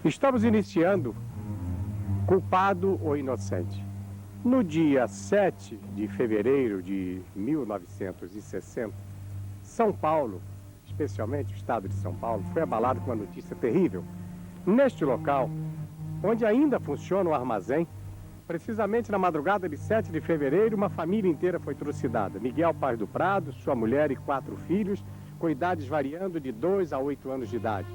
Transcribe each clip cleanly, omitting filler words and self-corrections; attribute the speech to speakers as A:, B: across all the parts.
A: Estamos iniciando Culpado ou Inocente. No dia 7 de fevereiro de 1960, São Paulo, especialmente o estado de São Paulo, foi abalado com uma notícia terrível. Neste local, onde ainda funciona o armazém, precisamente na madrugada de 7 de fevereiro, uma família inteira foi trucidada. Miguel Paz do Prado, sua mulher e 4 filhos, com idades variando de 2 a 8 anos de idade.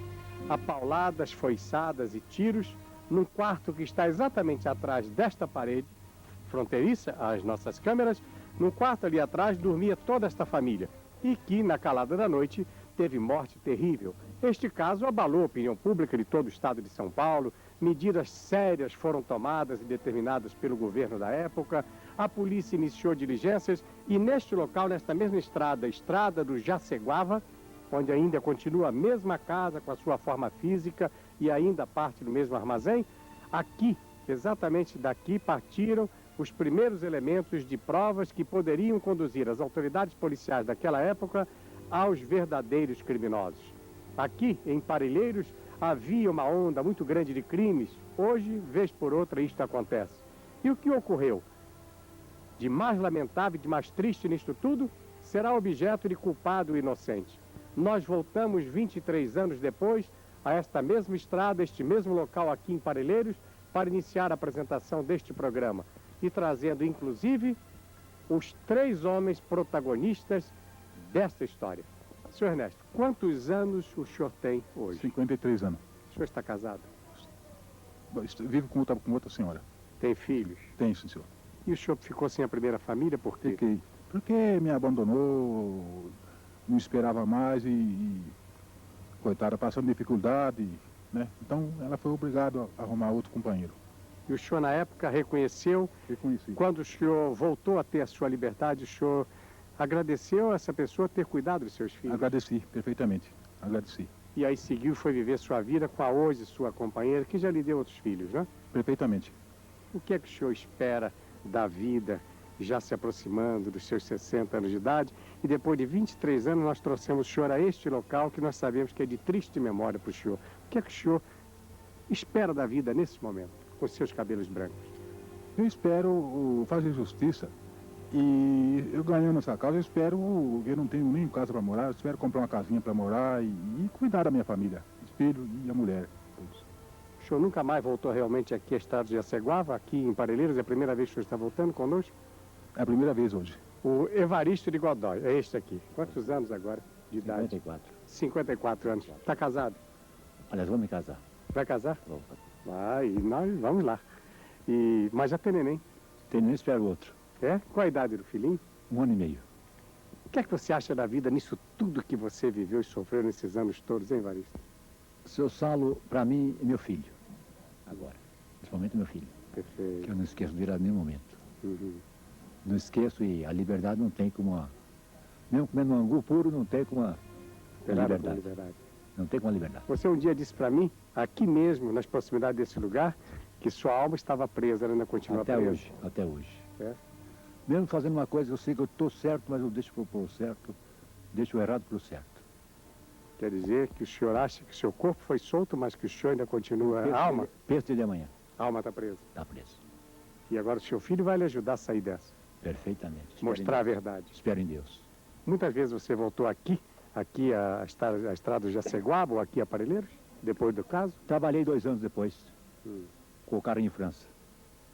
A: Apauladas, foiçadas e tiros, num quarto que está exatamente atrás desta parede, fronteiriça às nossas câmeras, num quarto ali atrás dormia toda esta família e que, na calada da noite, teve morte terrível. Este caso abalou a opinião pública de todo o estado de São Paulo, medidas sérias foram tomadas e determinadas pelo governo da época, a polícia iniciou diligências e neste local, nesta mesma estrada, Estrada do Jaceguava, onde ainda continua a mesma casa com a sua forma física e ainda parte do mesmo armazém, aqui, exatamente daqui, partiram os primeiros elementos de provas que poderiam conduzir as autoridades policiais daquela época aos verdadeiros criminosos. Aqui, em Parelheiros, havia uma onda muito grande de crimes. Hoje, vez por outra, isto acontece. E o que ocorreu? De mais lamentável e de mais triste nisto tudo, será objeto de culpado ou inocente. Nós voltamos 23 anos depois a esta mesma estrada, este mesmo local aqui em Parelheiros, para iniciar a apresentação deste programa e trazendo, inclusive, os 3 homens protagonistas desta história. Senhor Ernesto, quantos anos o senhor tem hoje?
B: 53 anos.
A: O senhor está casado?
B: Vivo com outra senhora.
A: Tem filhos?
B: Tenho, sim, senhor.
A: E o senhor ficou sem a primeira família por quê?
B: Fiquei. Porque me abandonou, não esperava mais e coitada, passando dificuldade, né? Então ela foi obrigada a arrumar outro companheiro.
A: E o senhor, na época, reconheceu?
B: Reconheci.
A: Quando o senhor voltou a ter a sua liberdade, o senhor agradeceu a essa pessoa ter cuidado dos seus filhos?
B: Agradeci, perfeitamente. Agradeci.
A: E aí seguiu e foi viver sua vida com a hoje sua companheira, que já lhe deu outros filhos, né?
B: Perfeitamente.
A: O que é que o senhor espera da vida, já se aproximando dos seus 60 anos de idade? E depois de 23 anos nós trouxemos o senhor a este local que nós sabemos que é de triste memória para o senhor. O que é que o senhor espera da vida nesse momento, com seus cabelos brancos?
B: Eu espero fazer justiça e eu ganhando essa causa, eu espero, eu não tenho nem casa para morar, eu espero comprar uma casinha para morar e cuidar da minha família, os filhos e a mulher. Todos.
A: O senhor nunca mais voltou realmente aqui a Estrada de Jaceguava, aqui em Parelheiros? É a primeira vez que o senhor está voltando conosco?
B: É a primeira vez hoje.
A: O Evaristo de Godoy, é este aqui. Quantos anos agora de idade?
C: 54.
A: 54 anos. Está casado?
C: Aliás, vou me casar.
A: Vai casar?
C: Vou.
A: Vai, e nós vamos lá. Mas já tem neném.
C: Tem nem espero outro.
A: É? Qual a idade do filhinho?
C: 1 ano e meio.
A: O que é que você acha da vida nisso tudo que você viveu e sofreu nesses anos todos, hein, Evaristo?
C: Seu Saulo, para mim, é meu filho. Agora. Principalmente meu filho.
A: Perfeito.
C: Que eu não esqueço dele a nenhum momento.
A: Uhum.
C: Não esqueço e a liberdade não tem como uma... Mesmo comendo um angu puro, não tem como uma liberdade. Não tem como a liberdade.
A: Você um dia disse para mim, aqui mesmo, nas proximidades desse lugar, que sua alma estava presa, ela ainda continua
C: Até
A: presa.
C: hoje, até hoje.
A: É?
C: Mesmo fazendo uma coisa, eu sei que eu estou certo, mas eu deixo pro certo, deixo o errado pro certo.
A: Quer dizer que o senhor acha que seu corpo foi solto, mas que o senhor ainda continua... A alma?
C: Penso de amanhã.
A: A alma está presa.
C: Está preso.
A: E agora o seu filho vai lhe ajudar a sair dessa.
C: Perfeitamente.
A: Mostrar a verdade.
C: Espero em Deus.
A: Muitas vezes você voltou aqui a estrada do Jaceguaba ou aqui a Parelheiros, depois do caso?
C: Trabalhei 2 anos depois, com o cara em França.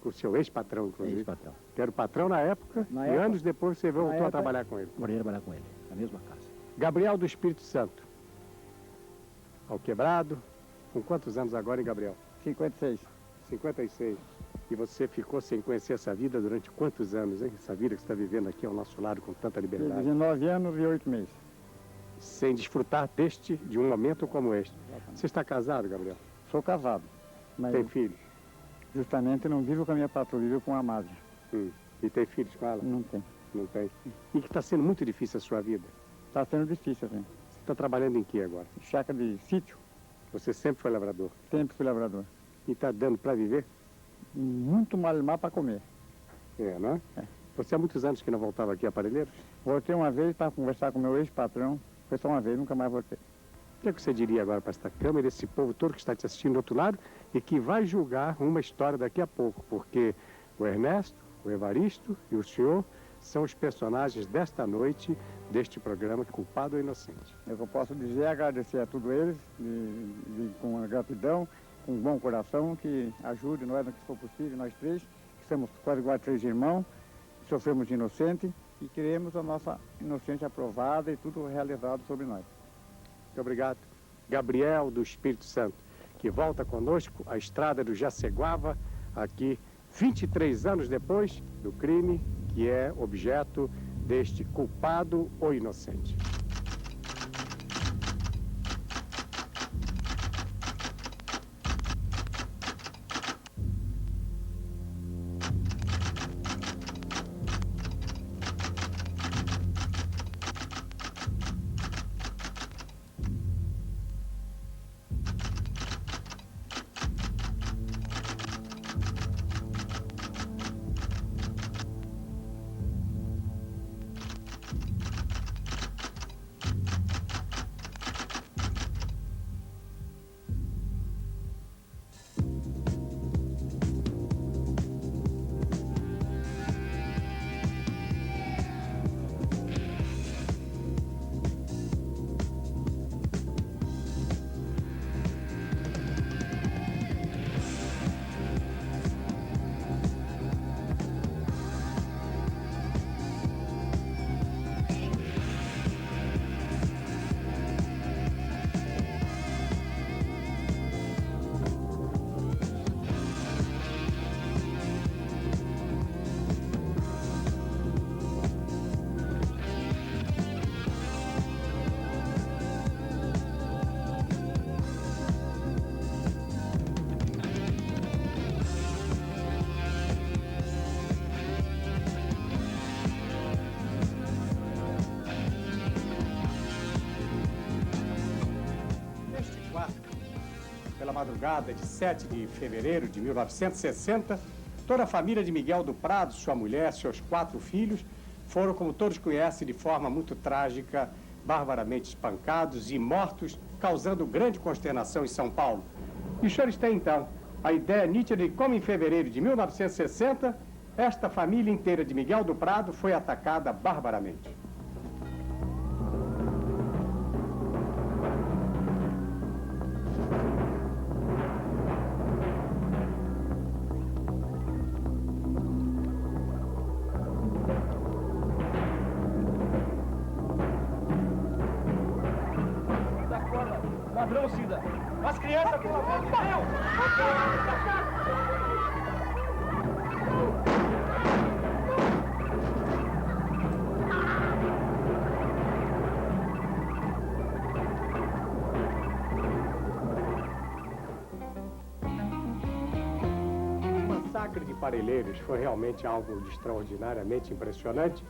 A: Com o seu ex-patrão, inclusive.
C: Ex-patrão.
A: Que era o patrão na época,
C: Na
A: e
C: época-
A: anos depois você voltou a trabalhar com ele.
C: Morei trabalhar com ele, na mesma casa.
A: Gabriel do Espírito Santo. Ao quebrado. Com quantos anos agora, hein, Gabriel?
D: 56.
A: 56. E você ficou sem conhecer essa vida durante quantos anos, hein? Essa vida que você está vivendo aqui ao nosso lado com tanta liberdade.
D: 19 anos e 8 meses.
A: Sem desfrutar de um momento como este. Você está casado, Gabriel?
D: Sou casado, mas
A: Tem filhos?
D: justamente não vivo com a minha patroa, vivo com a madre.
A: E tem filhos com ela?
D: Não tem.
A: Não tem. E que está sendo muito difícil a sua vida.
D: Está sendo difícil, assim.
A: Você está trabalhando em que agora?
D: Chácara de sítio,
A: Você sempre foi lavrador.
D: sempre fui lavrador.
A: E está dando para viver?
D: Muito mal para comer.
A: É, não é?
D: É.
A: Você há muitos anos que não voltava aqui a Parelheiros?
D: Voltei uma vez para conversar com meu ex-patrão. Foi só uma vez, nunca mais voltei.
A: O que é que você diria agora para esta câmera, esse povo todo que está te assistindo do outro lado e que vai julgar uma história daqui a pouco? Porque o Ernesto, o Evaristo e o senhor são os personagens desta noite, deste programa Culpado ou Inocente.
D: O que eu posso dizer é agradecer a todos eles, com gratidão, com um bom coração, que ajude nós no que for possível, nós três, que somos quase igual 3 irmãos, sofremos de inocente e queremos a nossa inocência aprovada e tudo realizado sobre nós.
A: Muito obrigado. Gabriel do Espírito Santo, que volta conosco à estrada do Jaceguava, aqui 23 anos depois do crime que é objeto deste culpado ou inocente. Pela madrugada de 7 de fevereiro de 1960, toda a família de Miguel do Prado, sua mulher, seus 4 filhos, foram, como todos conhecem, de forma muito trágica, barbaramente espancados e mortos, causando grande consternação em São Paulo. E os senhores têm, então, a ideia nítida de como, em fevereiro de 1960, esta família inteira de Miguel do Prado foi atacada barbaramente.
E: Ladrão, Cida! As crianças, pelo amor de Deus!
A: O massacre de Parelheiros foi realmente algo de extraordinariamente impressionante,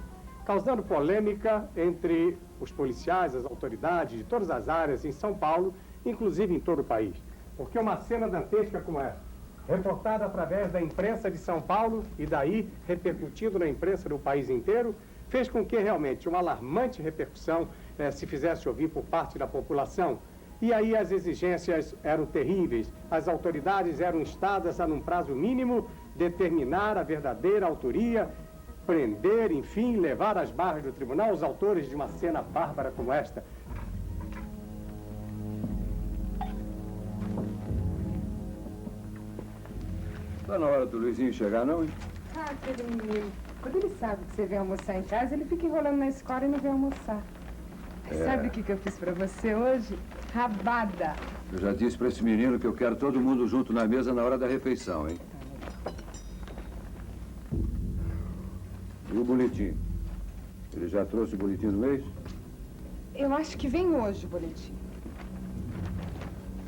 A: causando polêmica entre os policiais, as autoridades de todas as áreas em São Paulo, inclusive em todo o país. Porque uma cena dantesca como essa, reportada através da imprensa de São Paulo e daí repercutindo na imprensa do país inteiro, fez com que realmente uma alarmante repercussão se fizesse ouvir por parte da população. E aí as exigências eram terríveis, as autoridades eram instadas a, num prazo mínimo, determinar a verdadeira autoria, prender, enfim, levar às barras do tribunal os autores de uma cena bárbara como esta.
F: Tá na hora do Luizinho chegar, não, hein?
G: Ah, aquele menino. Quando ele sabe que você vem almoçar em casa, ele fica enrolando na escola e não vem almoçar. Sabe o que eu fiz pra você hoje? Rabada.
F: Eu já disse pra esse menino que eu quero todo mundo junto na mesa na hora da refeição, hein? E o boletim? Ele já trouxe o boletim do mês?
G: Eu acho que vem hoje o boletim.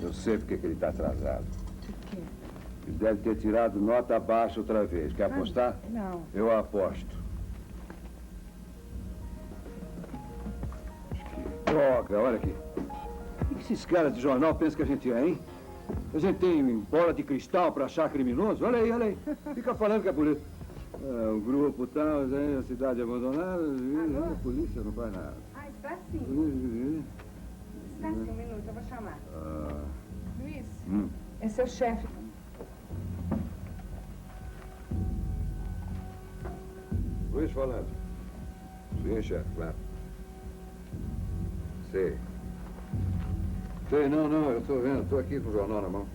F: Eu sei porque que ele está atrasado.
G: Por quê?
F: Ele deve ter tirado nota baixa outra vez. Quer apostar?
G: Não.
F: Eu aposto. Droga, olha aqui. O que esses caras de jornal pensam que a gente é, hein? A gente tem bola de cristal para achar criminoso? Olha aí, olha aí. Fica falando que é polícia. O grupo tal, a cidade abandonada, a polícia não faz nada.
G: Ah, está sim. licença um minuto, eu vou chamar. Luiz,
F: Hum.
G: é seu chefe.
F: Luiz falando. Sim, chefe, claro. Sei. Sei, não, eu tô vendo, tô aqui com o jornal na mão.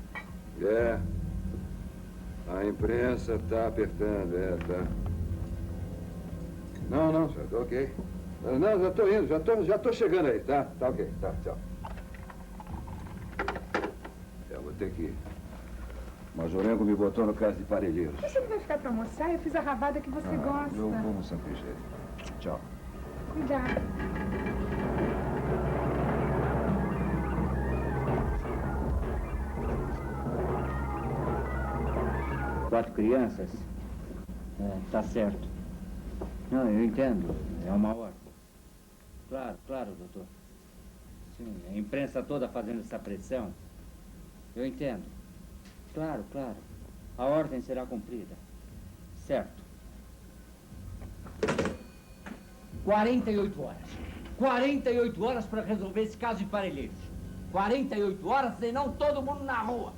F: A imprensa tá apertando, tá. Não, senhor, tô ok. Não, já tô indo, já tô chegando aí, tá? Tá ok, tá, tchau. Vou ter que ir. Majorengo me botou no caso de parelheiros.
G: Você não vai ficar pra almoçar? Eu fiz a rabada que você gosta.
F: Eu vou no sanduíche. Tchau.
G: Cuidado.
C: Quatro crianças? Tá certo. Não, eu entendo. É uma ordem. Claro, doutor. Sim, a imprensa toda fazendo essa pressão. Eu entendo. Claro. A ordem será cumprida. Certo. 48 horas. 48 horas para resolver esse caso de Parelheiros. 48 horas, senão todo mundo na rua.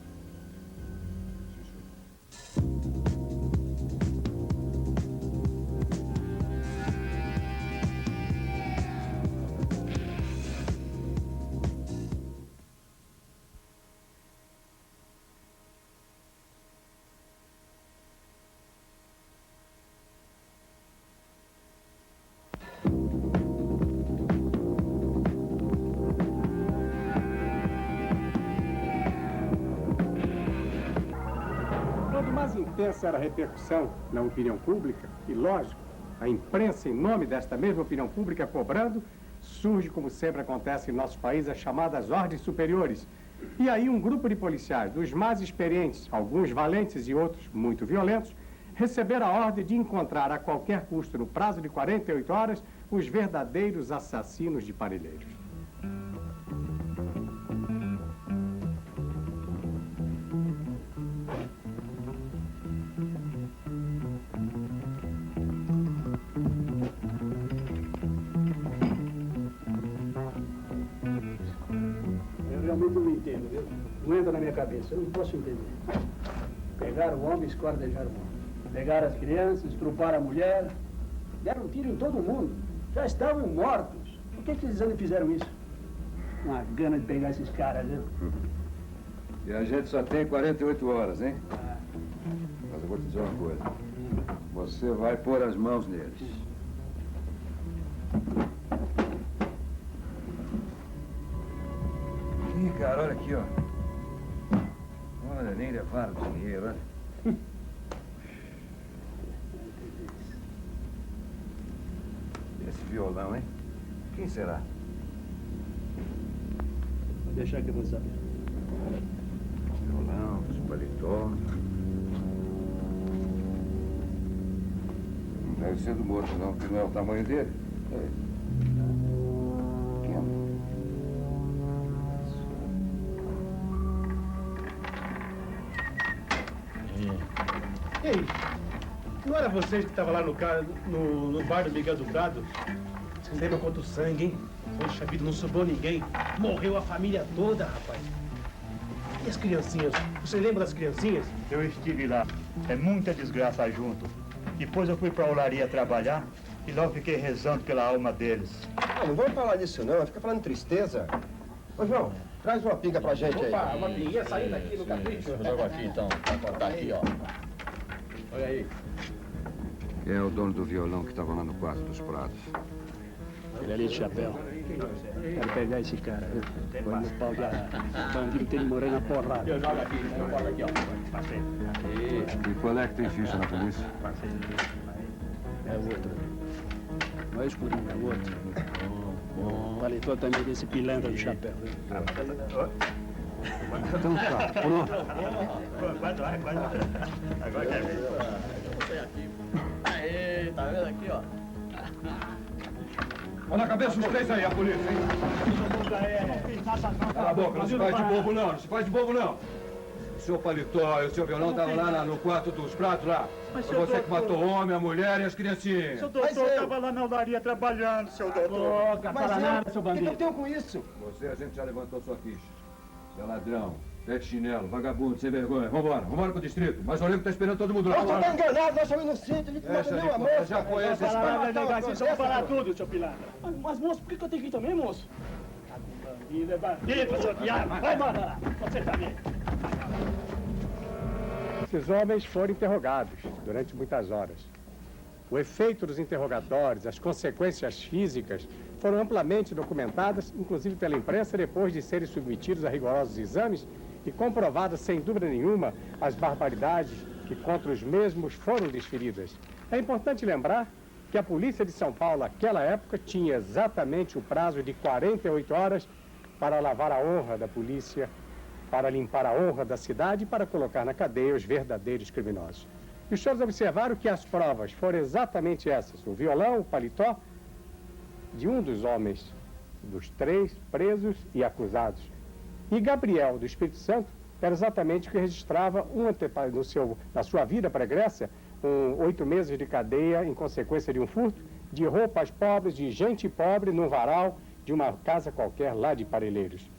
A: Quanto mais intensa era a repercussão na opinião pública, e lógico, a imprensa, em nome desta mesma opinião pública cobrando, surge, como sempre acontece em nosso país, as chamadas ordens superiores. E aí um grupo de policiais, dos mais experientes, alguns valentes e outros muito violentos, receberam a ordem de encontrar a qualquer custo, no prazo de 48 horas, os verdadeiros assassinos de Parelheiros.
E: Realmente eu não entendo, viu? Não entra na minha cabeça, eu não posso entender. Pegaram o homem e esquartejaram o homem. Pegaram as crianças, estruparam a mulher, deram um tiro em todo mundo. Já estavam mortos. Por que eles ainda fizeram isso? Uma gana de pegar esses caras, viu?
F: E a gente só tem 48 horas, hein? Mas eu vou te dizer uma coisa. Você vai pôr as mãos neles. Ih, cara, olha aqui, ó. Olha, nem levaram dinheiro, olha. Esse violão, hein? Quem será?
E: Vou deixar que eu vou saber.
F: Violão, esse paletó. Não deve ser do moço, não, porque não é o tamanho dele. Pequeno.
E: Ei, não era vocês que estavam lá no bar do Miguel do Prado? Vocês lembram quanto sangue, hein? Poxa vida, não sobrou ninguém. Morreu a família toda, rapaz. E as criancinhas? Você lembra das criancinhas?
H: Eu estive lá. É muita desgraça junto. Depois eu fui pra olaria trabalhar e lá eu fiquei rezando pela alma deles.
I: Não vamos falar disso não, fica falando tristeza. Ô João, traz uma pinga pra gente aí.
E: Opa, uma pinguinha saindo aqui no capricho.
I: Eu jogo aqui então, pra contar aqui, ó.
E: Olha aí.
F: Quem é o dono do violão que estava lá no quarto dos pratos?
E: Ele ali de chapéu. Quero pegar esse cara, viu? Põe no pau de arara. O bandido tem que morrer na porrada. Eu jogo aqui, ó. Passei.
F: E qual é que tem ficha na polícia?
E: É o outro. Não é escurinho, é o outro. O paletó também desse pilantra do chapéu, viu?
F: Então tá, pronto.
H: Quase vai. Agora quer ver.
E: Aê, tá vendo aqui, ó?
F: Olha na cabeça os três aí, a polícia, hein? Cala a boca, não se faz de bobo não, Se seu paletó e o seu violão estavam lá no quarto dos pratos lá.
H: Mas,
F: Foi
H: seu
F: você que
H: doutor...
F: matou o homem, a mulher e as criancinhas.
H: Seu doutor estava lá na olaria trabalhando, seu doutor.
E: Fala nada, seu
I: O que
E: bandido.
I: eu tenho com isso?
F: Você, a gente já levantou sua ficha. Você é ladrão, pé de chinelo, vagabundo, sem vergonha. Vambora pro distrito. Mas o Olímpio tá esperando todo mundo lá.
I: Você está enganado, nós somos inocentes. Ele matou meu amor.
F: Já conhece esse
E: Fala
F: cara.
E: nada, delegacia, só vou falar tudo, seu pilantra. Mas, moço, por que eu tenho que ir também, moço? Tá com bandido, é bandido, seu diabo. Vai embora lá, você também.
A: Esses homens foram interrogados durante muitas horas. O efeito dos interrogatórios, as consequências físicas, foram amplamente documentadas, inclusive pela imprensa, depois de serem submetidos a rigorosos exames e comprovadas, sem dúvida nenhuma, as barbaridades que contra os mesmos foram desferidas. É importante lembrar que a polícia de São Paulo, naquela época, tinha exatamente o prazo de 48 horas para lavar a honra da polícia, para limpar a honra da cidade e para colocar na cadeia os verdadeiros criminosos. E os senhores observaram que as provas foram exatamente essas: o violão, o paletó de um dos homens, dos 3 presos e acusados. E Gabriel, do Espírito Santo, era exatamente o que registrava na sua vida pregressa 8 meses de cadeia em consequência de um furto de roupas pobres, de gente pobre, num varal de uma casa qualquer lá de Parelheiros.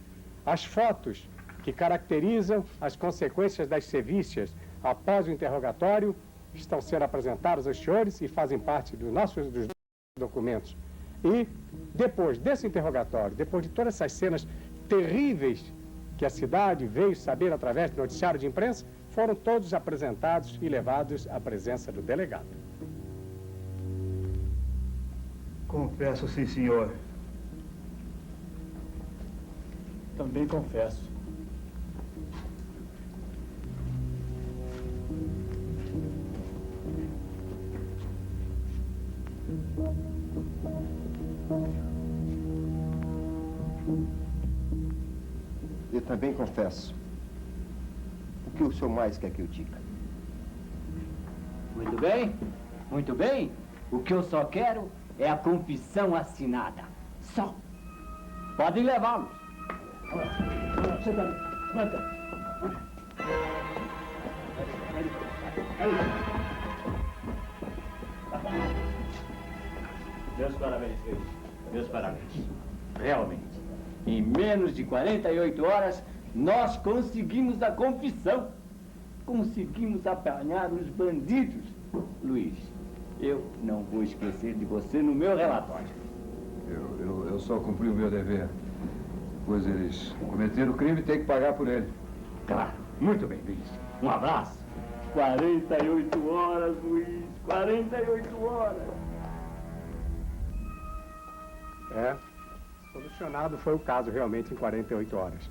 A: As fotos que caracterizam as consequências das sevícias após o interrogatório estão sendo apresentadas aos senhores e fazem parte dos nossos documentos. E depois desse interrogatório, depois de todas essas cenas terríveis que a cidade veio saber através do noticiário de imprensa, foram todos apresentados e levados à presença do delegado.
H: Confesso, sim, senhor.
E: Também confesso.
I: Eu também confesso. O que o senhor mais quer que eu diga?
C: Muito bem, muito bem. O que eu só quero é a confissão assinada. Só. Podem levá-los.
E: Você também. Levanta.
C: Meus parabéns, filho. Meus parabéns. Realmente, em menos de 48 horas, nós conseguimos a confissão. Conseguimos apanhar os bandidos. Luiz, eu não vou esquecer de você no meu relatório.
F: Eu só cumpri o meu dever. Pois eles cometeram o crime e têm que pagar por ele.
C: Claro. Muito bem, Luiz. Um abraço. 48 horas, Luiz. 48 horas.
A: Solucionado foi o caso realmente em 48 horas.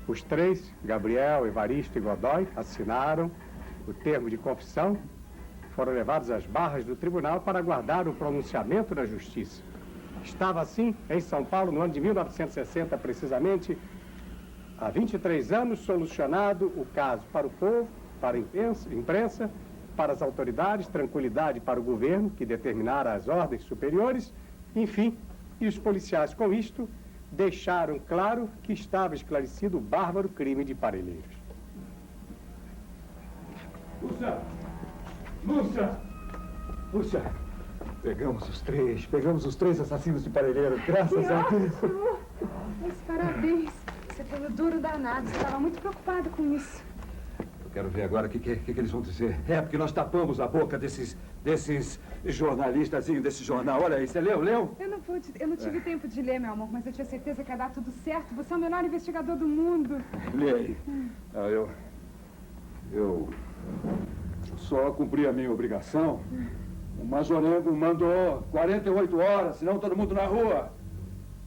A: Os 3, Gabriel, Evaristo e Godoy, assinaram o termo de confissão, foram levados às barras do tribunal para aguardar o pronunciamento da justiça. Estava assim em São Paulo no ano de 1960, precisamente, há 23 anos, solucionado o caso para o povo, para a imprensa, para as autoridades, tranquilidade para o governo, que determinara as ordens superiores, enfim. E os policiais, com isto, deixaram claro que estava esclarecido o bárbaro crime de Parelheiros.
B: Lúcia, pegamos os três assassinos de Parelheiros, graças a Deus.
G: Mas parabéns. Você foi o duro danado. Você estava muito preocupado com isso.
F: Eu quero ver agora o que eles vão dizer. É, porque nós tapamos a boca desses jornalistas desse jornal. Olha aí, você leu?
G: Eu não tive tempo de ler, meu amor, mas eu tinha certeza que ia dar tudo certo. Você é o melhor investigador do mundo.
F: Lê aí. Eu só cumpri a minha obrigação. O Mazorengo mandou 48 horas, senão todo mundo na rua.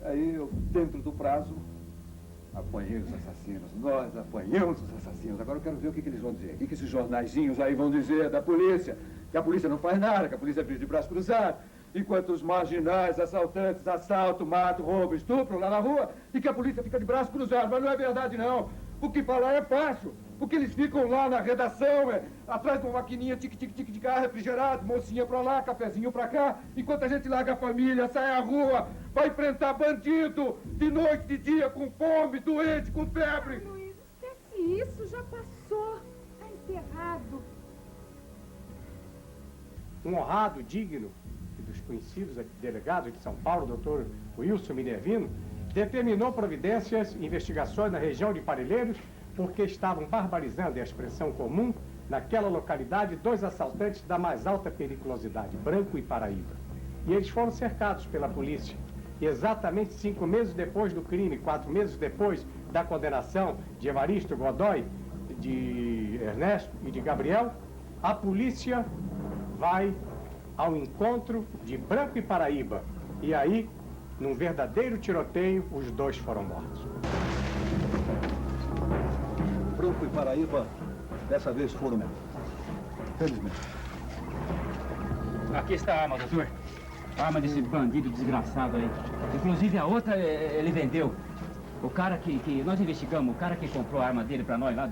F: Aí eu, dentro do prazo, apanhei os assassinos. Nós apanhamos os assassinos. Agora eu quero ver o que eles vão dizer. O que esses jornaizinhos aí vão dizer da polícia? Que a polícia não faz nada, que a polícia vive de braço cruzado. Enquanto os marginais, assaltantes, assalto, mato, roubo, estupro lá na rua. E que a polícia fica de braço cruzado. Mas não é verdade, não. O que falar é fácil. Porque eles ficam lá na redação, atrás de uma maquininha tique-tique-tique de carro refrigerado, mocinha pra lá, cafezinho pra cá, enquanto a gente larga a família, sai à rua, vai enfrentar bandido, de noite, de dia, com fome, doente, com febre.
G: Luiz, esquece isso, já passou. honrado.
A: Um honrado, digno dos conhecidos delegados de São Paulo, doutor Wilson Minervino, determinou providências e investigações na região de Parelheiros, porque estavam barbarizando, é a expressão comum, naquela localidade, 2 assaltantes da mais alta periculosidade, Branco e Paraíba. E eles foram cercados pela polícia. E exatamente 5 meses depois do crime, 4 meses depois da condenação de Evaristo Godoy, de Ernesto e de Gabriel, a polícia vai ao encontro de Branco e Paraíba. E aí, num verdadeiro tiroteio, os 2 foram mortos.
J: Branco e Paraíba, dessa vez foram mesmo. Felizmente.
C: Aqui está a arma, doutor. A arma desse bandido desgraçado aí. Inclusive a outra ele vendeu. O cara que nós investigamos, o cara que comprou a arma dele pra nós lá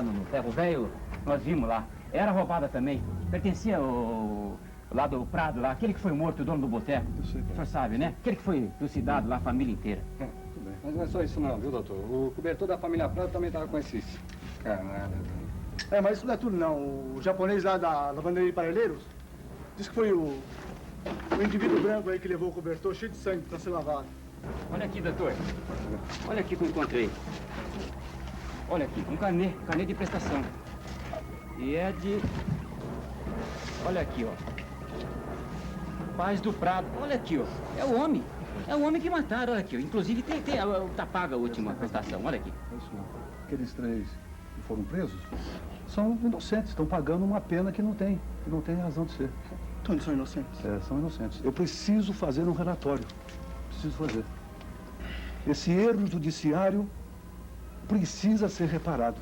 C: no Ferro Velho, nós vimos lá. Era roubada também. Pertencia ao lá do Prado, lá, aquele que foi morto, o dono do boteco. O senhor sabe, né? Aquele que foi trucidado lá, a família inteira.
J: Tudo bem. Mas não é só isso não, viu, doutor? O cobertor da família Prado também estava com esses canalhas.
E: Mas isso não é tudo, não. O japonês lá da lavanderia de Parelheiros disse que foi o indivíduo branco aí que levou o cobertor cheio de sangue para ser lavado.
C: Olha aqui, doutor. Olha aqui que eu encontrei. Olha aqui, um carnê de prestação. E é de... Olha aqui, ó. Paz do Prado. Olha aqui, ó. É o homem. É o homem que mataram, olha aqui. Ó. Inclusive tá paga a última prestação, olha aqui.
J: Aqueles 3 que foram presos são inocentes, estão pagando uma pena que não tem razão de ser.
E: Então eles são inocentes?
J: É, são inocentes. Eu preciso fazer um relatório. Preciso fazer. Esse erro judiciário precisa ser reparado.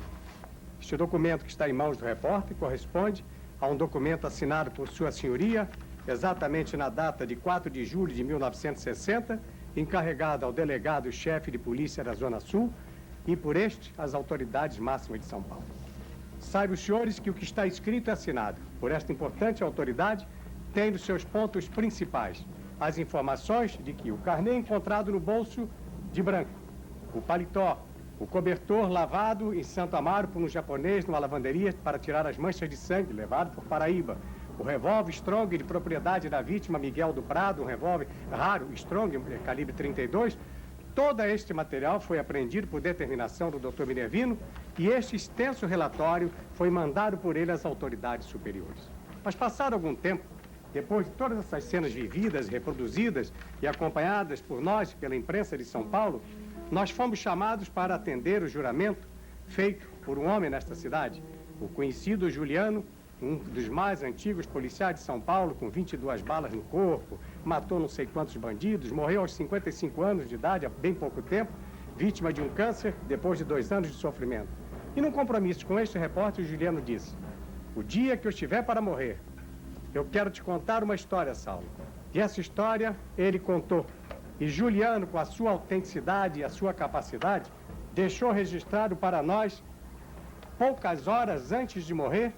A: Este documento que está em mãos do repórter corresponde a um documento assinado por Sua Senhoria, exatamente na data de 4 de julho de 1960, encarregado ao delegado-chefe de polícia da Zona Sul e, por este, às autoridades máximas de São Paulo. Saibam os senhores que o que está escrito é assinado por esta importante autoridade, tendo seus pontos principais as informações de que o carnê encontrado no bolso de Branco, o paletó, o cobertor lavado em Santo Amaro por um japonês numa lavanderia para tirar as manchas de sangue levado por Paraíba, o revólver Strong de propriedade da vítima Miguel do Prado, um revólver raro Strong, calibre 32, todo este material foi apreendido por determinação do Dr. Minervino e este extenso relatório foi mandado por ele às autoridades superiores. Mas passado algum tempo, depois de todas essas cenas vividas, reproduzidas e acompanhadas por nós pela imprensa de São Paulo, nós fomos chamados para atender o juramento feito por um homem nesta cidade, o conhecido Juliano, um dos mais antigos policiais de São Paulo, com 22 balas no corpo, matou não sei quantos bandidos, morreu aos 55 anos de idade, há bem pouco tempo, vítima de um câncer, depois de 2 anos de sofrimento. E num compromisso com este repórter, o Juliano disse: o dia que eu estiver para morrer, eu quero te contar uma história, Saulo. E essa história ele contou. E Juliano, com a sua autenticidade e a sua capacidade, deixou registrado para nós, poucas horas antes de morrer,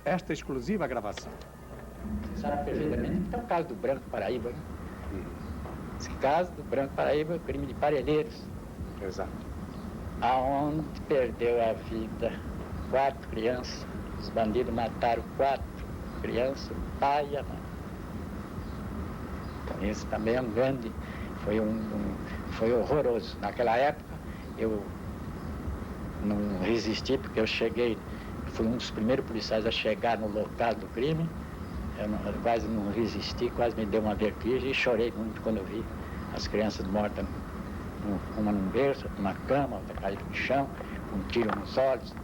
A: esta exclusiva gravação.
K: Você sabe perfeitamente que é o caso do Branco Paraíba, né? Esse caso do Branco Paraíba, o crime de Parelheiros.
A: Exato.
K: Aonde perdeu a vida 4 crianças. Os bandidos mataram 4 crianças, o pai e a mãe. Então, esse também é um grande... Foi horroroso. Naquela época, eu não resisti, porque eu cheguei... Fui um dos primeiros policiais a chegar no local do crime. Eu quase não resisti, quase me deu uma vertigem e chorei muito quando eu vi as crianças mortas, uma num berço, outra na cama, outra caída no chão, um tiro nos olhos,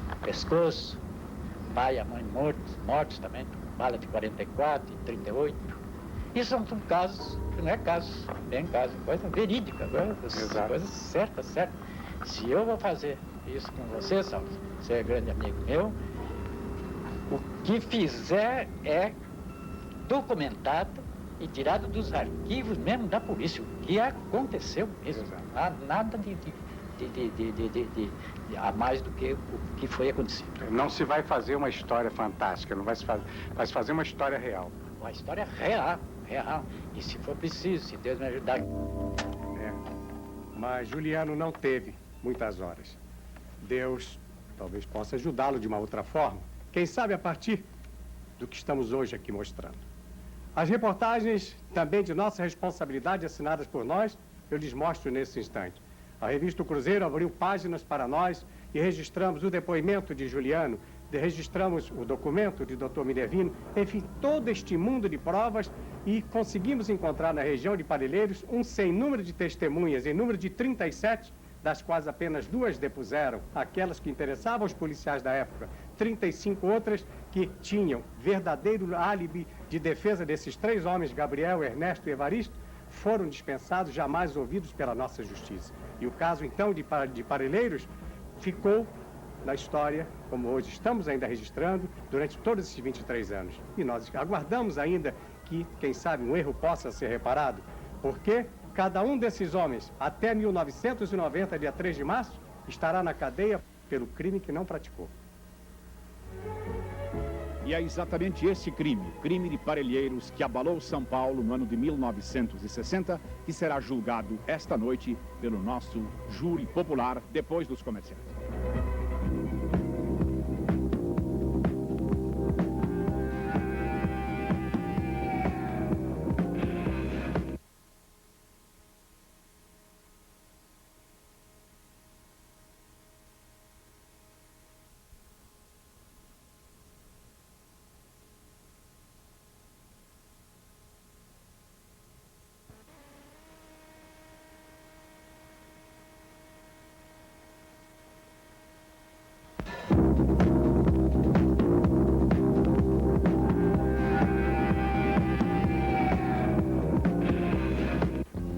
K: no pescoço, o pai e a mãe mortos também, bala de 44 e 38. Isso são casos, não é casos, bem casos, coisa verídica, coisa certa. Se eu vou fazer isso com você, Saulo, você é grande amigo meu, o que fizer é documentado e tirado dos arquivos mesmo da polícia, o que aconteceu mesmo. Nada a mais do que o que foi acontecido.
A: Não se vai fazer uma história fantástica, não vai se fazer uma história real.
K: Uma história real. E se for preciso, se Deus me ajudar.
A: Mas Juliano não teve muitas horas. Deus talvez possa ajudá-lo de uma outra forma. Quem sabe a partir do que estamos hoje aqui mostrando. As reportagens, também de nossa responsabilidade, assinadas por nós, eu lhes mostro nesse instante. A revista O Cruzeiro abriu páginas para nós e registramos o depoimento de Juliano, registramos o documento de Dr. Minervino, enfim, todo este mundo de provas, e conseguimos encontrar na região de Parelheiros um sem número de testemunhas, em número de 37, das quais apenas 2 depuseram, aquelas que interessavam os policiais da época, 35 outras que tinham verdadeiro álibi de defesa desses 3 homens, Gabriel, Ernesto e Evaristo, foram dispensados, jamais ouvidos pela nossa justiça. E o caso, então, de Parelheiros ficou na história, como hoje estamos ainda registrando, durante todos esses 23 anos. E nós aguardamos ainda que, quem sabe, um erro possa ser reparado, porque cada um desses homens, até 1990, dia 3 de março, estará na cadeia pelo crime que não praticou.
L: E é exatamente esse crime, o crime de Parelheiros, que abalou São Paulo no ano de 1960, que será julgado esta noite pelo nosso júri popular, depois dos comerciais.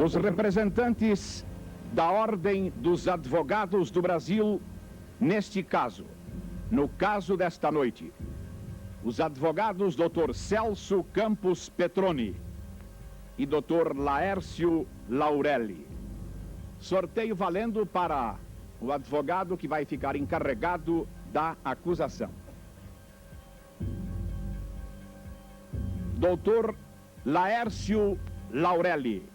L: Os representantes da Ordem dos Advogados do Brasil, neste caso, no caso desta noite, os advogados Dr. Celso Campos Petroni e Dr. Laércio Laurelli. Sorteio valendo para o advogado que vai ficar encarregado da acusação. Dr. Laércio Laurelli.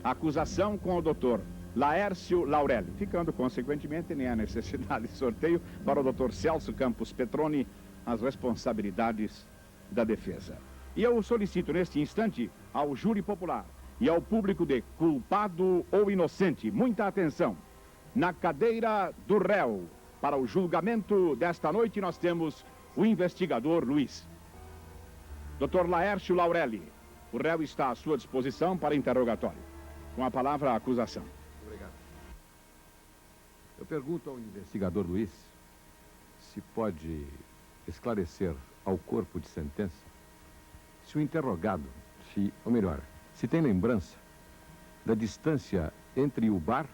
L: Acusação com o doutor Laércio Laurelli, ficando, consequentemente, nem a necessidade de sorteio para o doutor Celso Campos Petroni as responsabilidades da defesa. E eu solicito, neste instante, ao júri popular e ao público de culpado ou inocente, muita atenção. Na cadeira do réu, para o julgamento desta noite, nós temos o investigador Luiz. Doutor Laércio Laurelli, o réu está à sua disposição para interrogatório. Com a palavra, a acusação.
M: Obrigado. Eu pergunto ao investigador Luiz se pode esclarecer ao corpo de sentença se o interrogado, ou melhor, se tem lembrança da distância entre o bar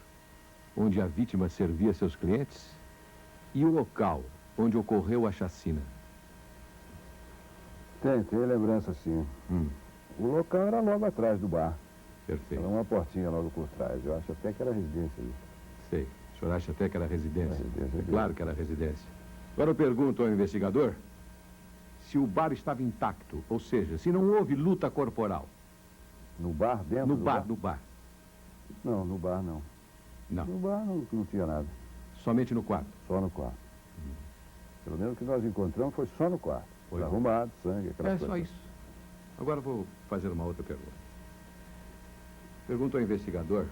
M: onde a vítima servia seus clientes e o local onde ocorreu a chacina.
N: Tem lembrança, sim. O local era logo atrás do bar.
M: Perfeito.
N: Era uma portinha logo por trás. Eu acho até que era residência ali.
M: Sei. O senhor acha até que era residência?
N: Residência.
M: É claro que era residência. Agora eu pergunto ao investigador se o bar estava intacto, ou seja, se não houve luta corporal.
N: No bar? Dentro
M: no
N: do
M: bar? No bar.
N: Não, no bar não.
M: Não.
N: No bar não tinha nada.
M: Somente no quarto?
N: Só no quarto. Pelo menos o que nós encontramos foi só no quarto. Foi arrumado, sangue, aquela coisa.
M: É só isso. Agora eu vou fazer uma outra pergunta. Pergunto ao investigador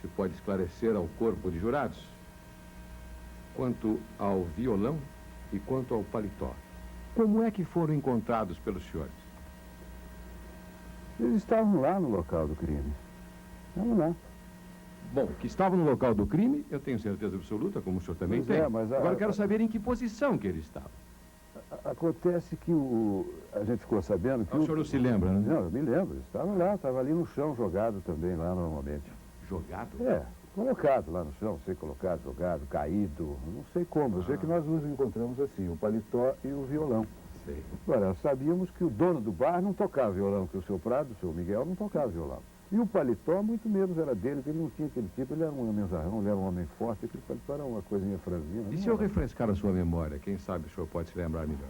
M: se pode esclarecer ao corpo de jurados quanto ao violão e quanto ao paletó. Como é que foram encontrados pelos senhores?
N: Eles estavam lá no local do crime. Estavam lá.
M: Bom, que estavam no local do crime, eu tenho certeza absoluta, como o senhor também tem.
N: Mas
M: agora eu quero saber em que posição que ele estava.
N: Acontece que a gente ficou sabendo que...
M: O senhor não se lembra, né?
N: Não, eu me lembro. Estavam lá, estava ali no chão, jogado também, lá normalmente.
M: Jogado?
N: É, colocado lá no chão, sei, colocado, jogado, caído, não sei como. Eu sei que nós nos encontramos assim, o paletó e o violão.
M: Sei.
N: Agora, sabíamos que o dono do bar não tocava violão, que o seu Prado, o seu Miguel, não tocava violão. E o paletó, muito menos era dele, que ele não tinha aquele tipo, ele era um homem zarrão, ele era um homem forte, aquele paletó era uma coisinha franzina.
M: E se eu refrescar a sua memória, quem sabe o senhor pode se lembrar melhor?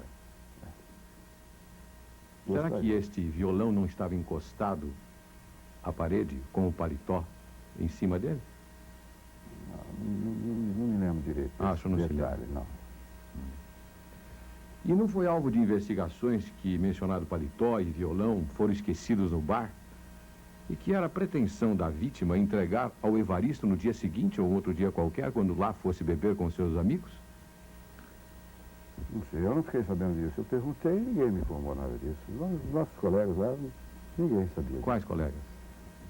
M: Será que este violão não estava encostado à parede com o paletó em cima dele?
N: Não me lembro direito.
M: Ah, o senhor não se lembra?
N: Não.
M: E não foi alvo de investigações que mencionado paletó e violão foram esquecidos no bar? E que era a pretensão da vítima entregar ao Evaristo no dia seguinte ou outro dia qualquer, quando lá fosse beber com seus amigos?
N: Não sei, eu não fiquei sabendo disso. Eu perguntei e ninguém me informou nada disso. Os nossos colegas lá, ninguém sabia.
M: Quais colegas?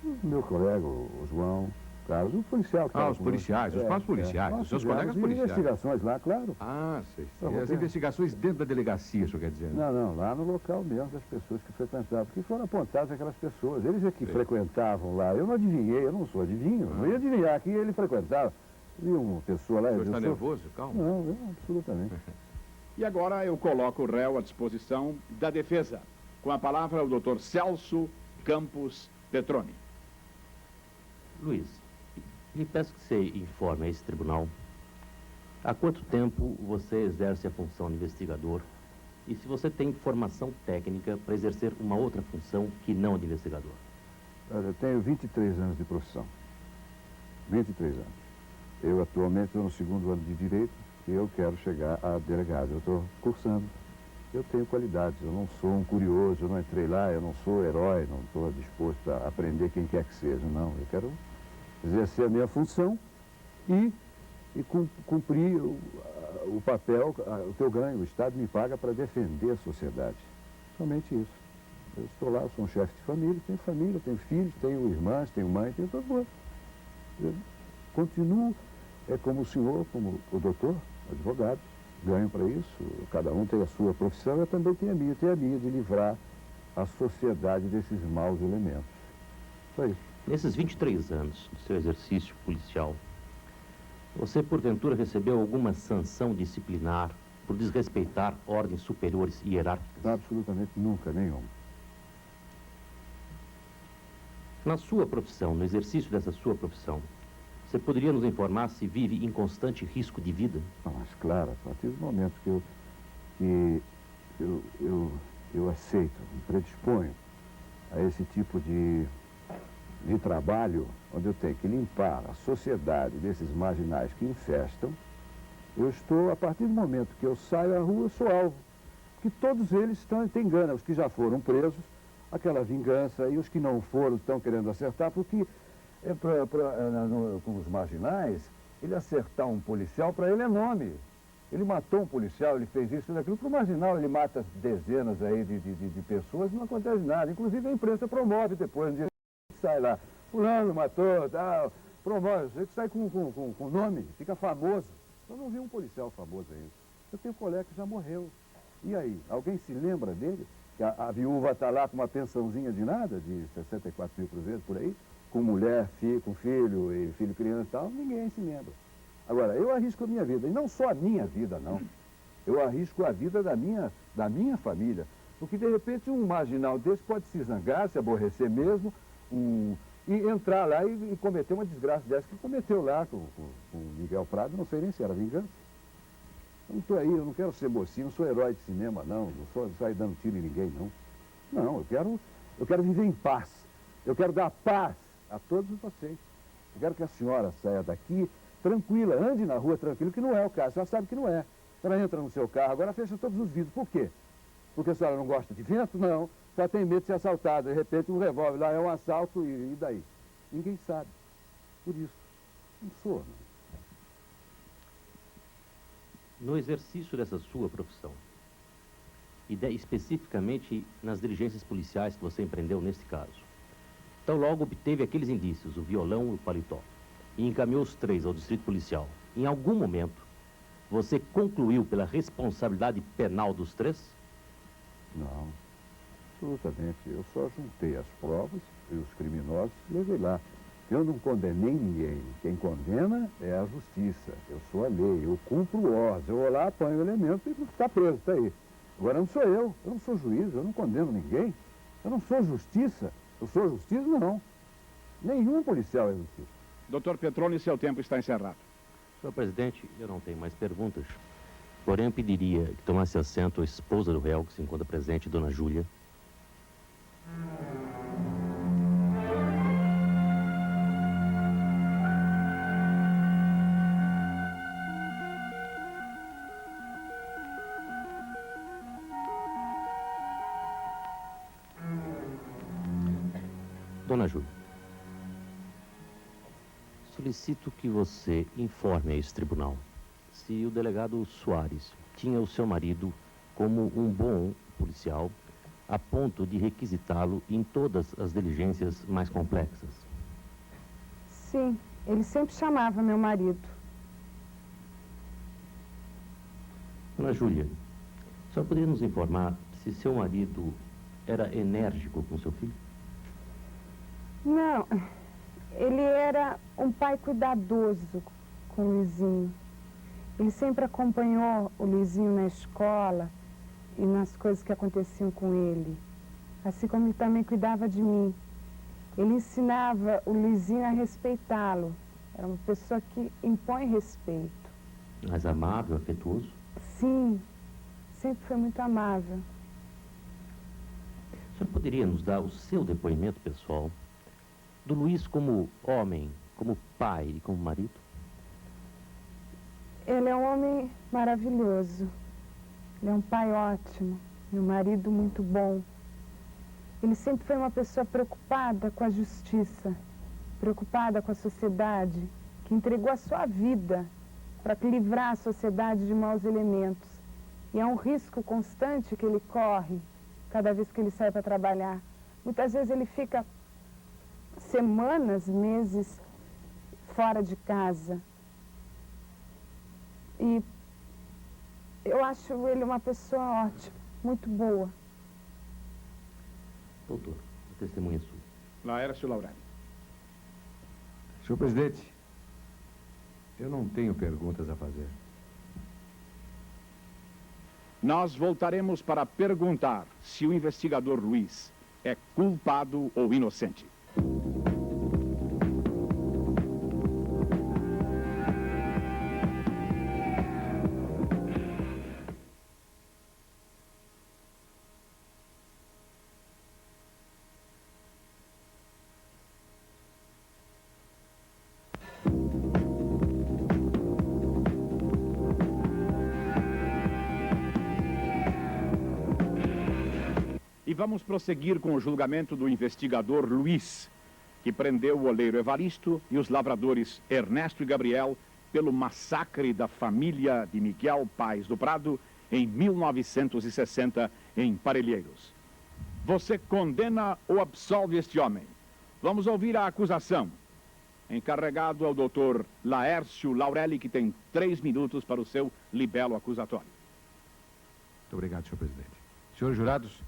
N: O meu colega, o João, Carlos, o policial.
M: Os policiais, os próprios policiais, os seus colegas policiais.
N: Investigações lá, claro.
M: Ah, sei. As investigações dentro da delegacia, o senhor quer dizer? Né?
N: Não, lá no local mesmo das pessoas que frequentavam, porque foram apontadas aquelas pessoas, eles é que frequentavam lá. Eu não adivinhei, eu não sou adivinho, não ia adivinhar que ele frequentava. E uma pessoa lá...
M: O senhor está nervoso? Calma.
N: Não, absolutamente.
L: E agora eu coloco o réu à disposição da defesa. Com a palavra o doutor Celso Campos Petroni.
O: Luiz, lhe peço que você informe a esse tribunal há quanto tempo você exerce a função de investigador e se você tem formação técnica para exercer uma outra função que não a de investigador.
N: Eu tenho 23 anos de profissão. 23 anos. Eu atualmente estou no segundo ano de Direito e eu quero chegar a delegado. Eu estou cursando. Eu tenho qualidades, eu não sou um curioso, eu não entrei lá, eu não sou herói, não estou disposto a aprender quem quer que seja, não. Eu quero exercer a minha função e cumprir o papel, o que eu ganho. O Estado me paga para defender a sociedade. Somente isso. Eu estou lá, eu sou um chefe de família, tenho filhos, tenho irmãs, tenho mãe, tenho todo mundo. Eu continuo, como o senhor, como o doutor, advogado, ganho para isso. Cada um tem a sua profissão, eu também tenho a minha de livrar a sociedade desses maus elementos. Só isso.
O: Nesses 23 anos do seu exercício policial, você porventura recebeu alguma sanção disciplinar por desrespeitar ordens superiores e hierárquicas?
N: Absolutamente nunca, nenhum.
O: Na sua profissão, no exercício dessa sua profissão, você poderia nos informar se vive em constante risco de vida?
N: Não, mas claro, a partir do momento que eu aceito, me predisponho a esse tipo de trabalho, onde eu tenho que limpar a sociedade desses marginais que infestam, eu estou, a partir do momento que eu saio à rua, eu sou alvo. Porque todos eles têm gana, os que já foram presos, aquela vingança, e os que não foram estão querendo acertar, porque com os marginais, ele acertar um policial, para ele é nome. Ele matou um policial, ele fez isso e aquilo. Para o marginal, ele mata dezenas aí de pessoas, não acontece nada. Inclusive a imprensa promove depois, um dia sai lá, fulano matou, tal, promove, você sai com nome, fica famoso. Eu não vi um policial famoso ainda. Eu tenho um colega que já morreu. E aí, alguém se lembra dele? Que a viúva está lá com uma pensãozinha de nada, de 64 mil cruzeiros por aí, com mulher, com filho, e filho criança e tal, ninguém se lembra. Agora, eu arrisco a minha vida, e não só a minha vida, não. Eu arrisco a vida da minha família. Porque, de repente, um marginal desse pode se zangar, se aborrecer mesmo, e entrar lá e cometer uma desgraça dessa que cometeu lá com o Miguel Prado, não sei nem se era vingança. Eu não estou aí, eu não quero ser mocinho, não sou herói de cinema, não sou sair dando tiro em ninguém, não. Não, eu quero viver em paz. Eu quero dar paz a todos vocês. Eu quero que a senhora saia daqui tranquila, ande na rua tranquilo, que não é o caso, já sabe que não é. Ela entra no seu carro, agora fecha todos os vidros. Por quê? Porque a senhora não gosta de vento? Não. Só tem medo de ser assaltada. De repente um revólver lá é um assalto e daí? Ninguém sabe. Por isso, não sou. Não.
O: No exercício dessa sua profissão, e especificamente nas diligências policiais que você empreendeu neste caso, então logo obteve aqueles indícios, o violão e o paletó, e encaminhou os três ao distrito policial. Em algum momento, você concluiu pela responsabilidade penal dos três?
N: Não, absolutamente. Eu só juntei as provas e os criminosos e levei lá. Eu não condenei ninguém. Quem condena é a justiça. Eu sou a lei, eu cumpro ordens. Eu vou lá, apanho o elemento e está preso, está aí. Agora não sou eu não sou juiz, eu não condeno ninguém. Eu não sou justiça. Eu sou justiça, não. Nenhum policial é justiça.
L: Doutor Petroni, seu tempo está encerrado.
O: Senhor presidente, eu não tenho mais perguntas. Porém, eu pediria que tomasse assento a esposa do réu, que se encontra presente, Dona Júlia. Dona Júlia, solicito que você informe a esse tribunal se o delegado Soares tinha o seu marido como um bom policial a ponto de requisitá-lo em todas as diligências mais complexas.
G: Sim, ele sempre chamava meu marido.
O: Dona Júlia, a senhora poderia nos informar se seu marido era enérgico com seu filho?
G: Não, ele era um pai cuidadoso com o Luizinho. Ele sempre acompanhou o Luizinho na escola e nas coisas que aconteciam com ele. Assim como ele também cuidava de mim. Ele ensinava o Luizinho a respeitá-lo. Era uma pessoa que impõe respeito.
O: Mais amável, afetuoso?
G: Sim, sempre foi muito amável.
O: A senhora poderia nos dar o seu depoimento pessoal do Luiz como homem, como pai e como marido?
G: Ele é um homem maravilhoso. Ele é um pai ótimo, um marido muito bom. Ele sempre foi uma pessoa preocupada com a justiça, preocupada com a sociedade, que entregou a sua vida para livrar a sociedade de maus elementos. E é um risco constante que ele corre cada vez que ele sai para trabalhar. Muitas vezes ele fica semanas, meses fora de casa. E eu acho ele uma pessoa ótima, muito boa.
O: Doutor, a testemunha é sua.
L: Laércio Laurelli.
M: Senhor presidente, eu não tenho perguntas a fazer.
L: Nós voltaremos para perguntar se o investigador Luiz é culpado ou inocente. E vamos prosseguir com o julgamento do investigador Luiz, que prendeu o oleiro Evaristo e os lavradores Ernesto e Gabriel pelo massacre da família de Miguel Paes do Prado em 1960 em Parelheiros. Você condena ou absolve este homem? Vamos ouvir a acusação. Encarregado é o doutor Laércio Laurelli, que tem 3 minutos para o seu libelo acusatório.
M: Muito obrigado, senhor presidente. Senhores jurados,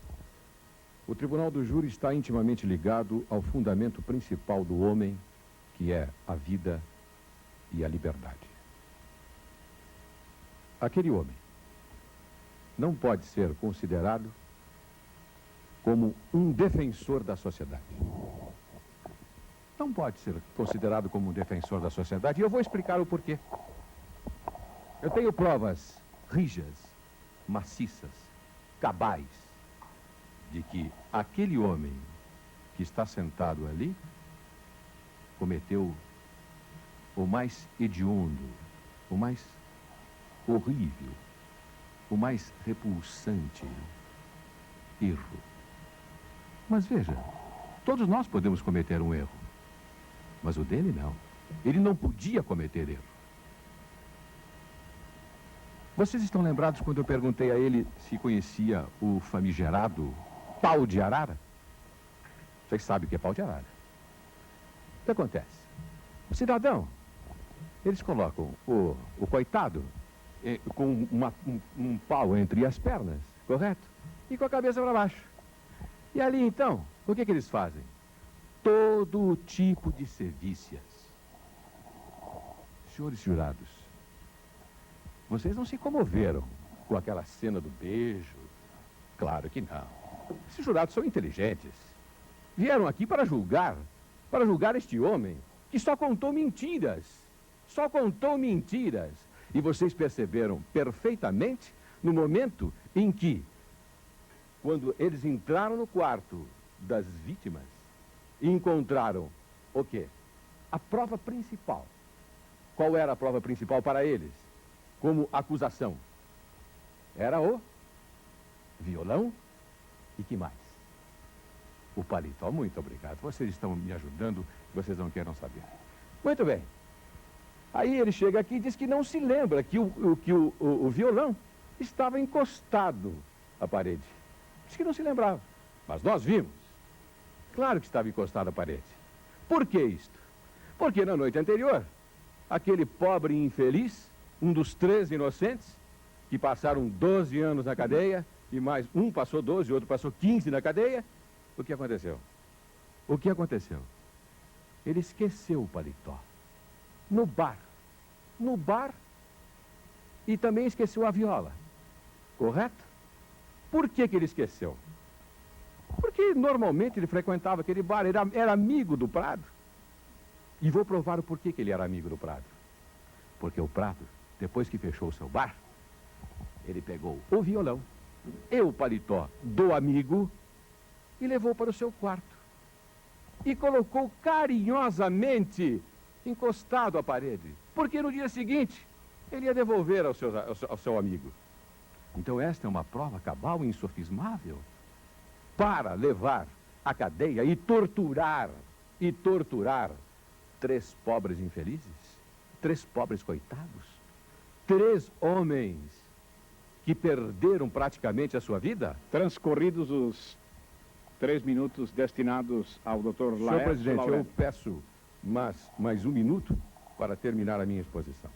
M: o Tribunal do Júri está intimamente ligado ao fundamento principal do homem, que é a vida e a liberdade. Aquele homem não pode ser considerado como um defensor da sociedade. Não pode ser considerado como um defensor da sociedade, e eu vou explicar o porquê. Eu tenho provas rijas, maciças, cabais, de que aquele homem que está sentado ali cometeu o mais hediondo, o mais horrível, o mais repulsante erro. Mas veja, todos nós podemos cometer um erro, mas o dele não. Ele não podia cometer erro. Vocês estão lembrados quando eu perguntei a ele se conhecia o famigerado pau de arara? Vocês sabem o que é pau de arara. O que acontece? O cidadão, eles colocam o coitado com um pau entre as pernas, correto? E com a cabeça para baixo. E ali, então, o que eles fazem? Todo tipo de sevícias. Senhores jurados, vocês não se comoveram com aquela cena do beijo? Claro que não. Esses jurados são inteligentes. Vieram aqui para julgar este homem que só contou mentiras. Só contou mentiras. E vocês perceberam perfeitamente no momento em que, quando eles entraram no quarto das vítimas e encontraram o quê? A prova principal. Qual era a prova principal para eles? Como acusação? Era o violão e que mais? O paletó, muito obrigado. Vocês estão me ajudando, vocês não queiram saber. Muito bem. Aí ele chega aqui e diz que não se lembra que o violão estava encostado à parede. Diz que não se lembrava. Mas nós vimos. Claro que estava encostado à parede. Por que isto? Porque na noite anterior, aquele pobre infeliz, um dos 13 inocentes, que passaram 12 anos na cadeia, e mais um passou 12, o outro passou 15 na cadeia, o que aconteceu? O que aconteceu? Ele esqueceu o paletó. No bar. No bar. E também esqueceu a viola. Correto? Por que ele esqueceu? Porque normalmente ele frequentava aquele bar, era amigo do Prado. E vou provar o porquê que ele era amigo do Prado. Porque o Prado, depois que fechou o seu bar, ele pegou o violão e o paletó do amigo e levou para o seu quarto. E colocou carinhosamente encostado à parede. Porque no dia seguinte, ele ia devolver ao seu amigo. Então esta é uma prova cabal e insofismável para levar à cadeia e torturar 3 pobres infelizes, 3 pobres coitados, 3 homens que perderam praticamente a sua vida.
L: Transcorridos os 3 minutos destinados ao Dr. Laércio.
M: Senhor presidente, eu peço mais 1 minuto para terminar a minha exposição.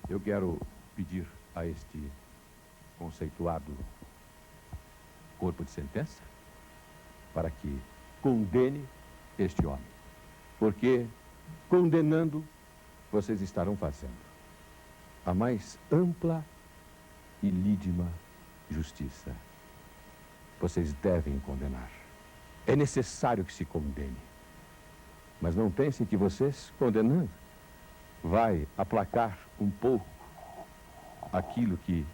M: Eu quero pedir a este conceituado corpo de sentença para que condene este homem. Porque, condenando, vocês estarão fazendo a mais ampla e lídima justiça. Vocês devem condenar. É necessário que se condene. Mas não pensem que vocês, condenando, vai aplacar um pouco aquilo que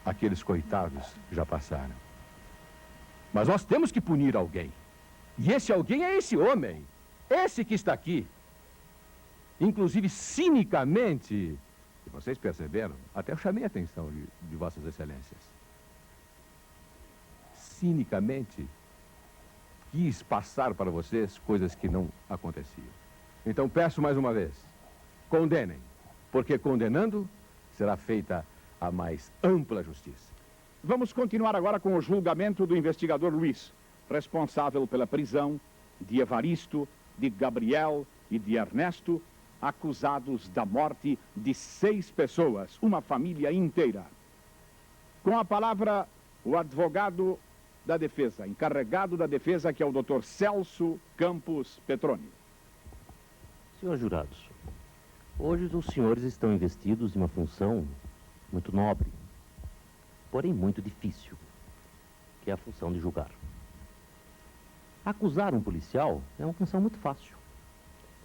M: aqueles coitados já passaram. Mas nós temos que punir alguém. E esse alguém é esse homem. Esse que está aqui. Inclusive, cinicamente, se vocês perceberam, até eu chamei a atenção de Vossas Excelências. Cinicamente, quis passar para vocês coisas que não aconteciam. Então, peço mais uma vez, condenem, porque condenando será feita a mais ampla justiça.
L: Vamos continuar agora com o julgamento do investigador Luiz, responsável pela prisão de Evaristo, de Gabriel e de Ernesto, acusados da morte de 6 pessoas, uma família inteira. Com a palavra, o advogado da defesa, encarregado da defesa, que é o Dr. Celso Campos Petroni.
O: Senhores jurados, hoje os senhores estão investidos de uma função muito nobre, porém muito difícil, que é a função de julgar. Acusar um policial é uma função muito fácil,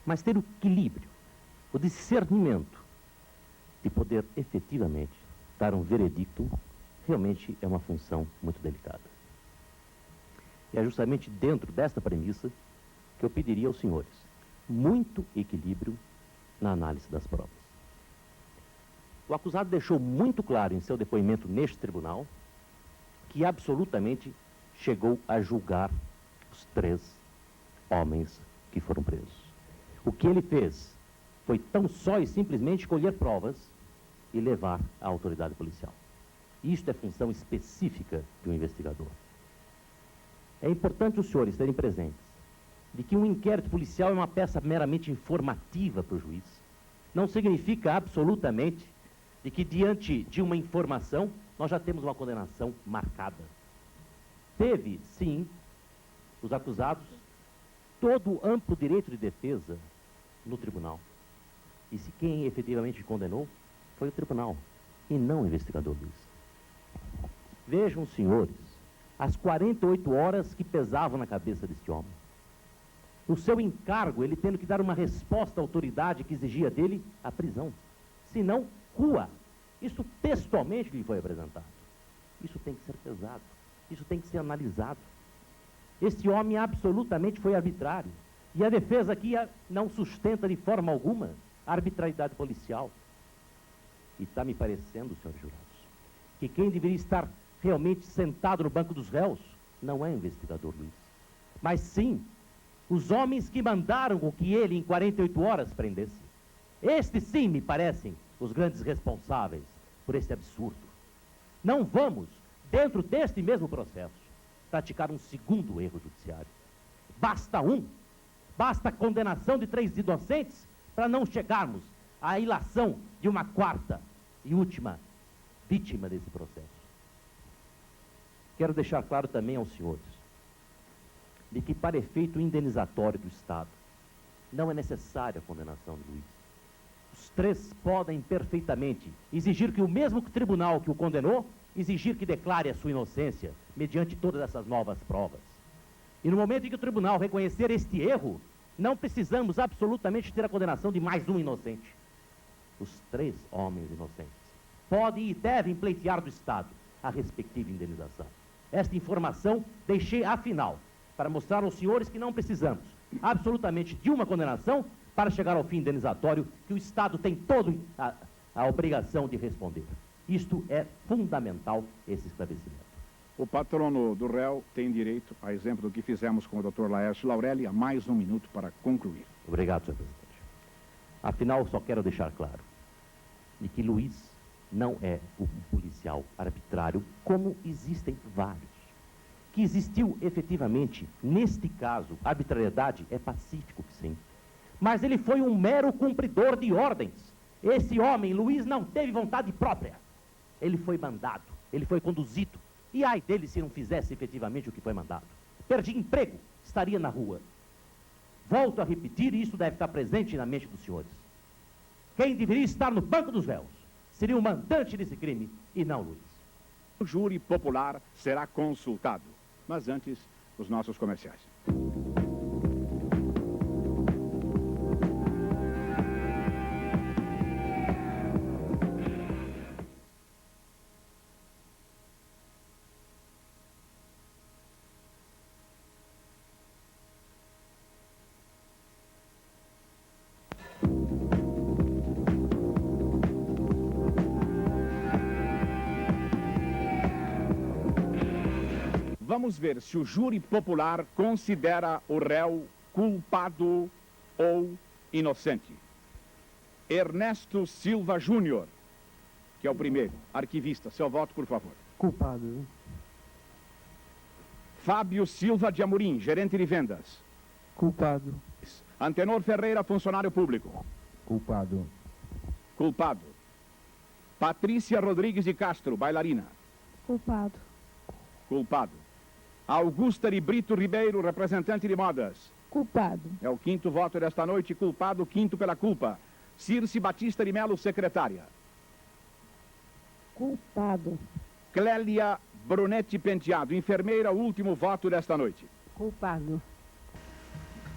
O: mas ter o equilíbrio, o discernimento de poder efetivamente dar um veredicto realmente é uma função muito delicada. E é justamente dentro desta premissa que eu pediria aos senhores muito equilíbrio na análise das provas. O acusado deixou muito claro em seu depoimento neste tribunal que absolutamente chegou a julgar os 3 homens que foram presos. O que ele fez foi tão só e simplesmente colher provas e levar à autoridade policial. Isto é função específica de um investigador. É importante os senhores terem presentes de que um inquérito policial é uma peça meramente informativa para o juiz. Não significa absolutamente de que diante de uma informação nós já temos uma condenação marcada. Teve, sim, os acusados todo o amplo direito de defesa no tribunal. E se quem efetivamente condenou foi o tribunal e não o investigador Luiz. Vejam, senhores, as 48 horas que pesavam na cabeça deste homem. No seu encargo, ele tendo que dar uma resposta à autoridade que exigia dele a prisão. Senão, rua. Isso textualmente lhe foi apresentado. Isso tem que ser pesado. Isso tem que ser analisado. Este homem absolutamente foi arbitrário. E a defesa aqui não sustenta de forma alguma a arbitrariedade policial. E está me parecendo, senhores jurados, que quem deveria estar realmente sentado no banco dos réus não é o investigador Luiz, mas sim os homens que mandaram com que ele, em 48 horas, prendesse. Estes, sim, me parecem os grandes responsáveis por este absurdo. Não vamos, dentro deste mesmo processo, praticar um segundo erro judiciário. Basta a condenação de 3 inocentes para não chegarmos à ilação de uma quarta e última vítima desse processo. Quero deixar claro também aos senhores de que, para efeito indenizatório do Estado, não é necessária a condenação de Luiz. Os 3 podem perfeitamente exigir que o mesmo tribunal que o condenou, exigir que declare a sua inocência mediante todas essas novas provas. E no momento em que o tribunal reconhecer este erro, não precisamos absolutamente ter a condenação de mais um inocente. Os 3 homens inocentes podem e devem pleitear do Estado a respectiva indenização. Esta informação deixei afinal para mostrar aos senhores que não precisamos absolutamente de uma condenação para chegar ao fim indenizatório, que o Estado tem toda a obrigação de responder. Isto é fundamental, esse esclarecimento.
L: O patrono do réu tem direito, a exemplo do que fizemos com o Dr. Laércio Laurelli, a mais 1 minuto para concluir.
O: Obrigado, senhor presidente. Afinal, só quero deixar claro de que Luiz não é um policial arbitrário, como existem vários. Que existiu efetivamente, neste caso, arbitrariedade, é pacífico que sim. Mas ele foi um mero cumpridor de ordens. Esse homem, Luiz, não teve vontade própria. Ele foi mandado, ele foi conduzido. E ai dele se não fizesse efetivamente o que foi mandado. Perdi emprego, estaria na rua. Volto a repetir, e isso deve estar presente na mente dos senhores. Quem deveria estar no banco dos réus seria o mandante desse crime e não Luiz.
L: O júri popular será consultado. Mas antes, os nossos comerciais. Vamos ver se o júri popular considera o réu culpado ou inocente. Ernesto Silva Júnior, que é o primeiro, arquivista. Seu voto, por favor.
P: Culpado.
L: Fábio Silva de Amorim, gerente de vendas.
P: Culpado.
L: Antenor Ferreira, funcionário público.
P: Culpado.
L: Culpado. Patrícia Rodrigues de Castro, bailarina.
G: Culpado.
L: Culpado. Augusta de Brito Ribeiro, representante de modas.
G: Culpado.
L: É o 5º voto desta noite, culpado, 5º pela culpa. Circe Batista de Melo, secretária.
G: Culpado.
L: Clélia Brunetti Penteado, enfermeira, último voto desta noite.
G: Culpado.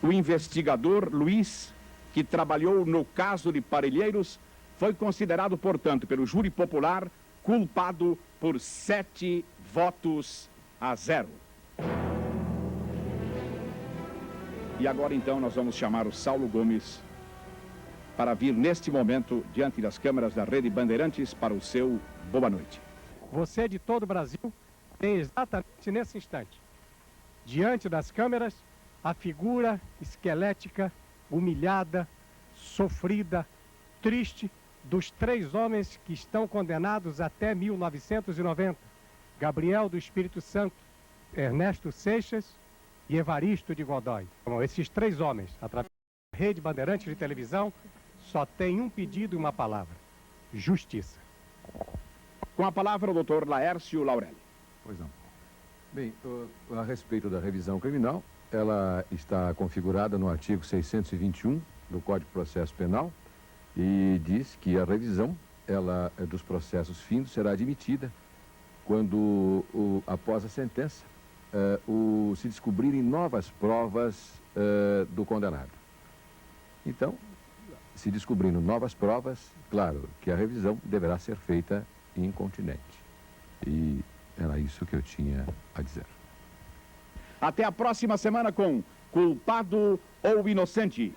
L: O investigador Luiz, que trabalhou no caso de Parelheiros, foi considerado, portanto, pelo júri popular, culpado por 7 votos a 0. E agora, então, nós vamos chamar o Saulo Gomes para vir, neste momento, diante das câmeras da Rede Bandeirantes, para o seu boa noite.
A: Você de todo o Brasil tem exatamente nesse instante, diante das câmeras, a figura esquelética, humilhada, sofrida, triste, dos 3 homens que estão condenados até 1990. Gabriel do Espírito Santo, Ernesto Seixas e Evaristo de Godoy. Bom, esses 3 homens, através da Rede Bandeirantes de televisão, só tem um pedido e uma palavra: justiça.
L: Com a palavra o doutor Laércio Laurelli.
M: Pois não. Bem, a respeito da revisão criminal, ela está configurada no artigo 621 do Código de Processo Penal e diz que a revisão dos processos findos será admitida quando, após a sentença, se descobrirem novas provas do condenado. Então, se descobrindo novas provas, claro que a revisão deverá ser feita incontinente. E era isso que eu tinha a dizer.
L: Até a próxima semana com Culpado ou Inocente.